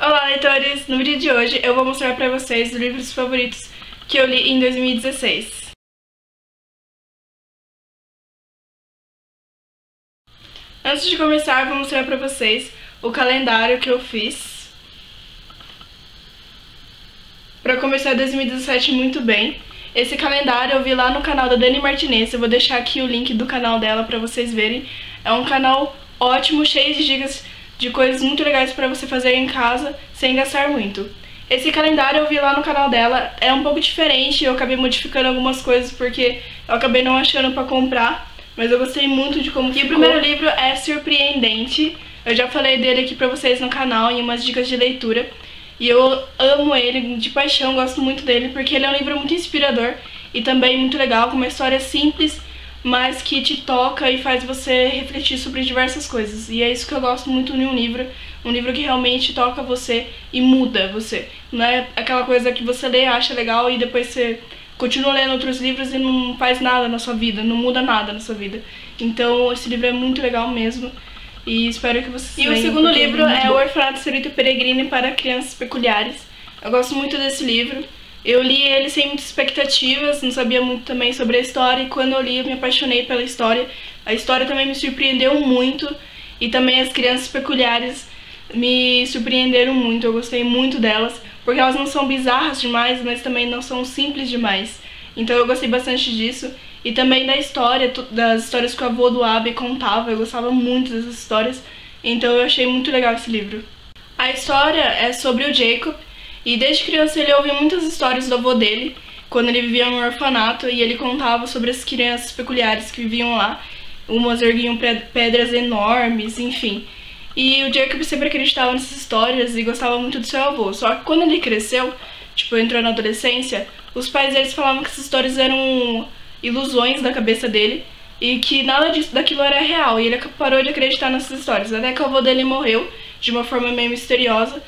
Olá, leitores! No vídeo de hoje eu vou mostrar pra vocês os livros favoritos que eu li em 2016. Antes de começar, eu vou mostrar pra vocês o calendário que eu fiz pra começar 2017 muito bem. Esse calendário eu vi lá no canal da Dani Martinez, eu vou deixar aqui o link do canal dela pra vocês verem. É um canal ótimo, cheio de dicas de coisas muito legais pra você fazer em casa sem gastar muito. Esse calendário eu vi lá no canal dela, é um pouco diferente, eu acabei modificando algumas coisas porque eu acabei não achando pra comprar, mas eu gostei muito de como ficou. E o primeiro livro é Surpreendente, eu já falei dele aqui pra vocês no canal em umas dicas de leitura, e eu amo ele de paixão, gosto muito dele porque ele é um livro muito inspirador e também muito legal, com uma história simples, mas que te toca e faz você refletir sobre diversas coisas. E é isso que eu gosto muito em um livro que realmente toca você e muda você. Não é aquela coisa que você lê, acha legal e depois você continua lendo outros livros e não faz nada na sua vida, não muda nada na sua vida. Então esse livro é muito legal mesmo e espero que vocês leiam. E o segundo livro é O Orfanato Cerrito Peregrine para Crianças Peculiares. Eu gosto muito desse livro. Eu li ele sem muitas expectativas, não sabia muito também sobre a história, e quando eu li eu me apaixonei pela história. A história também me surpreendeu muito, e também as crianças peculiares me surpreenderam muito, eu gostei muito delas, porque elas não são bizarras demais, mas também não são simples demais. Então eu gostei bastante disso, e também da história, das histórias que o avô do Abe contava, eu gostava muito dessas histórias, então eu achei muito legal esse livro. A história é sobre o Jacob, e desde criança ele ouvia muitas histórias do avô dele, quando ele vivia no orfanato, e ele contava sobre as crianças peculiares que viviam lá. Umas erguiam pedras enormes, enfim. E o Jacob sempre acreditava nessas histórias e gostava muito do seu avô. Só que quando ele cresceu, tipo, entrou na adolescência, os pais deles falavam que essas histórias eram ilusões da cabeça dele e que nada daquilo era real. E ele parou de acreditar nessas histórias, até que o avô dele morreu de uma forma meio misteriosa.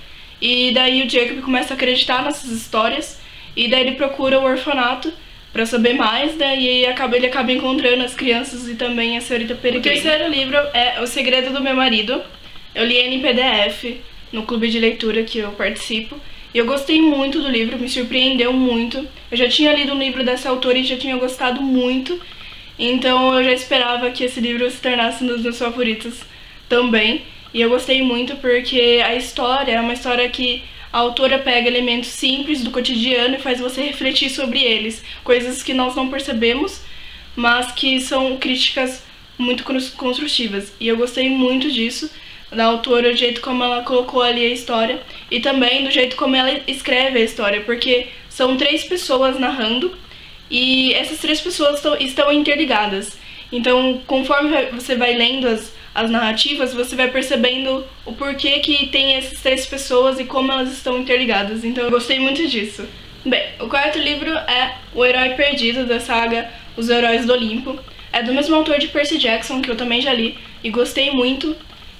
E daí o Jacob começa a acreditar nessas histórias, e daí ele procura o orfanato pra saber mais, né? E ele acaba encontrando as crianças e também a senhorita Peregrine. O terceiro livro é O Segredo do Meu Marido. Eu li ele em PDF no clube de leitura que eu participo, e eu gostei muito do livro, me surpreendeu muito. Eu já tinha lido um livro dessa autora e já tinha gostado muito, então eu já esperava que esse livro se tornasse um dos meus favoritos também. E eu gostei muito porque a história é uma história que a autora pega elementos simples do cotidiano e faz você refletir sobre eles. Coisas que nós não percebemos, mas que são críticas muito construtivas. E eu gostei muito disso, da autora, do jeito como ela colocou ali a história. E também do jeito como ela escreve a história, porque são 3 pessoas narrando e essas 3 pessoas estão interligadas. Então, conforme você vai lendo as narrativas, você vai percebendo o porquê que tem essas 3 pessoas e como elas estão interligadas. Então eu gostei muito disso. Bem, o quarto livro é O Herói Perdido, da saga Os Heróis do Olimpo. É do mesmo autor de Percy Jackson, que eu também já li, e gostei muito.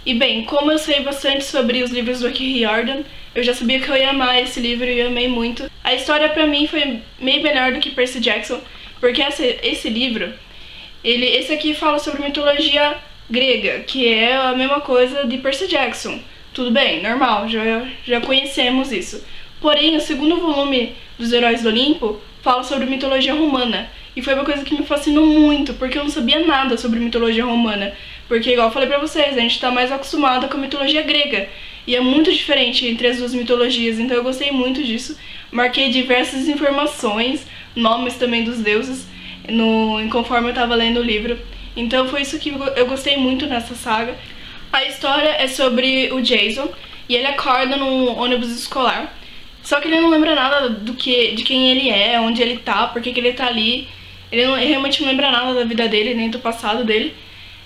E bem, como eu sei bastante sobre os livros do Rick Riordan, eu já sabia que eu ia amar esse livro e eu amei muito. A história pra mim foi meio melhor do que Percy Jackson, porque esse livro, esse aqui fala sobre mitologia grega, que é a mesma coisa de Percy Jackson. Tudo bem, normal, já conhecemos isso. Porém, o segundo volume dos Heróis do Olimpo fala sobre mitologia romana. E foi uma coisa que me fascinou muito, porque eu não sabia nada sobre mitologia romana. Porque, igual eu falei pra vocês, a gente tá mais acostumado com a mitologia grega. E é muito diferente entre as duas mitologias, então eu gostei muito disso. Marquei diversas informações, nomes também dos deuses, conforme eu tava lendo o livro. Então foi isso que eu gostei muito nessa saga. A história é sobre o Jason, e ele acorda num ônibus escolar. Só que ele não lembra nada de quem ele é, onde ele tá, por que ele tá ali. Ele realmente não lembra nada da vida dele, nem do passado dele.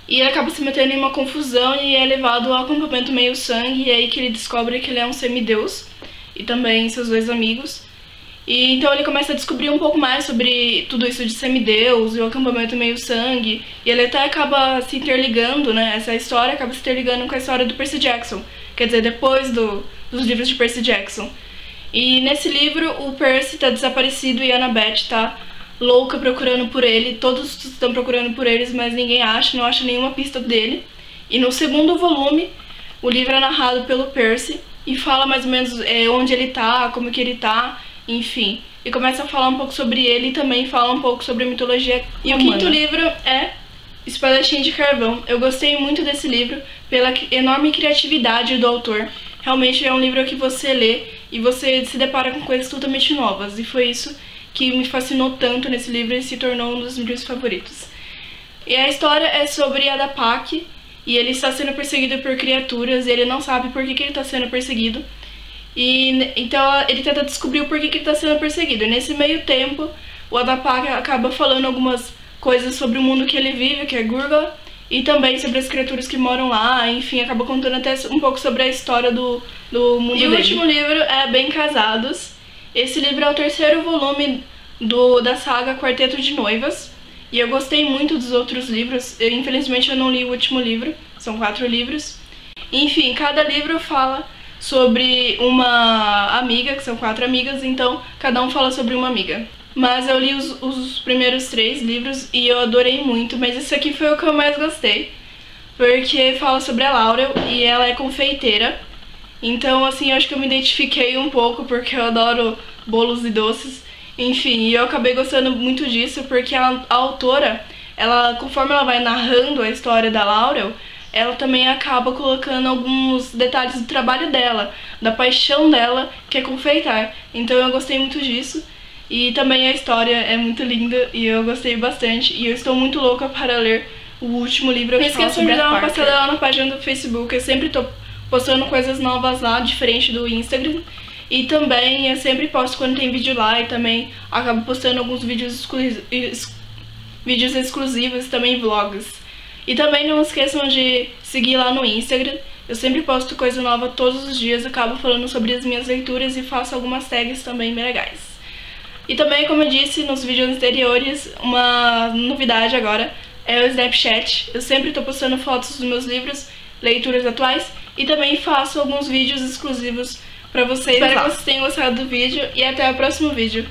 E ele acaba se metendo em uma confusão e é levado ao acampamento meio sangue, e é aí que ele descobre que ele é um semideus, e também seus 2 amigos. E então ele começa a descobrir um pouco mais sobre tudo isso de semideus e o acampamento meio sangue. E ele até acaba se interligando, né? Essa história acaba se interligando com a história do Percy Jackson. Quer dizer, depois dos livros de Percy Jackson. E nesse livro o Percy tá desaparecido e a Annabeth tá louca procurando por ele. Todos estão procurando por eles, mas ninguém acha, não acha nenhuma pista dele. E no segundo volume, o livro é narrado pelo Percy. e fala mais ou menos onde ele tá, como que ele tá, enfim. E começa a falar um pouco sobre ele e também fala um pouco sobre a mitologia romana. E o quinto livro é Espadachim de Carvão. Eu gostei muito desse livro pela enorme criatividade do autor. Realmente é um livro que você lê e você se depara com coisas totalmente novas. E foi isso que me fascinou tanto nesse livro e se tornou um dos meus favoritos. E a história é sobre Adapak, e ele está sendo perseguido por criaturas e ele não sabe por que ele está sendo perseguido. E então ele tenta descobrir o porquê que ele está sendo perseguido. E nesse meio tempo, o Adapak acaba falando algumas coisas sobre o mundo que ele vive, que é Gurgla, e também sobre as criaturas que moram lá, enfim, acaba contando até um pouco sobre a história do mundo dele. E o último livro é Bem Casados. Esse livro é o terceiro volume da saga Quarteto de Noivas, e eu gostei muito dos outros livros. Infelizmente eu não li o último livro, são 4 livros. Enfim, cada livro fala sobre uma amiga, que são 4 amigas, então cada um fala sobre uma amiga. Mas eu li os primeiros 3 livros e eu adorei muito, mas esse aqui foi o que eu mais gostei, porque fala sobre a Laurel e ela é confeiteira. Então, assim, eu acho que eu me identifiquei um pouco, porque eu adoro bolos e doces. Enfim, e eu acabei gostando muito disso, porque a autora, conforme ela vai narrando a história da Laurel, ela também acaba colocando alguns detalhes do trabalho dela, da paixão dela, que é confeitar. Então eu gostei muito disso. E também a história é muito linda e eu gostei bastante. E eu estou muito louca para ler o último livro que fala sobre a Parker. Não esqueçam de dar uma passada lá na página do Facebook. Eu sempre tô postando coisas novas lá, diferente do Instagram. E também eu sempre posto quando tem vídeo lá, e também acabo postando alguns vídeos exclusivos e também vlogs. E também não esqueçam de seguir lá no Instagram. Eu sempre posto coisa nova todos os dias, acabo falando sobre as minhas leituras e faço algumas tags também bem legais. E também, como eu disse nos vídeos anteriores, uma novidade agora é o Snapchat. Eu sempre estou postando fotos dos meus livros, leituras atuais, e também faço alguns vídeos exclusivos pra vocês. Espero que vocês tenham gostado do vídeo e até o próximo vídeo.